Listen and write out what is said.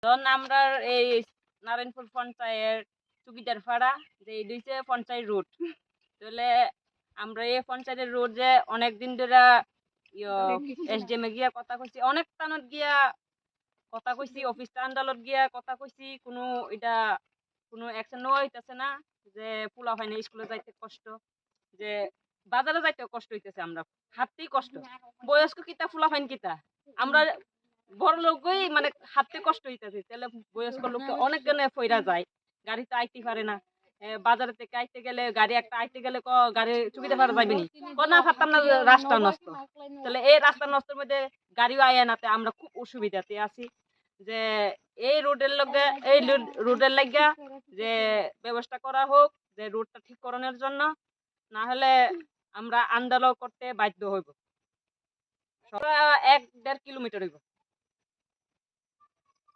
ধরুন আমরা এই নারায়ণপুর পঞ্চায়েত চুকিদারপাড়া যে এই দুইছে পঞ্চায়েত রোড তাহলে আমরা এই পঞ্চায়েতের রোড যে অনেকদিন ধরে এসডিএম এ গিয়া কথা কইছি, অনেক স্থানত গিয়া কথা কইছি, অফিস আন্দালত গিয়া কথা কইছি, কোনো এটা কোনো অ্যাকশন নেওয়া হইতেছে না। যে পোলা হয় না স্কুলে যাইতে কষ্ট, যে বাজারে যাইতে কষ্ট হইতেছে, আমরা হাঁটতেই কষ্ট। বয়স্ক কিতা পোলা হয় কিতা আমরা বড় লোকই মানে হাঁটতে কষ্ট হইতেছে, তাহলে বয়স্ক লোক তো অনেক জনে ফইরা যায়, গাড়ি তো আইতে পারে না। বাজার থেকে আইতে গেলে গাড়ি একটা আইতে গেলে গাড়ি চুকিতে পারা যাবে নি, না পারতাম না, রাস্তা নষ্ট। তাহলে এই রাস্তা নষ্টের মধ্যে গাড়িও আয় নাতে আমরা খুব অসুবিধাতে আছি। যে এই রোডের লগে এই রোডের লাগিয়া যে ব্যবস্থা করা হোক, যে রোডটা ঠিক করানোর জন্য, না হলে আমরা আন্দোলন করতে বাধ্য হইব। 1-1.5 কিলোমিটার হইব।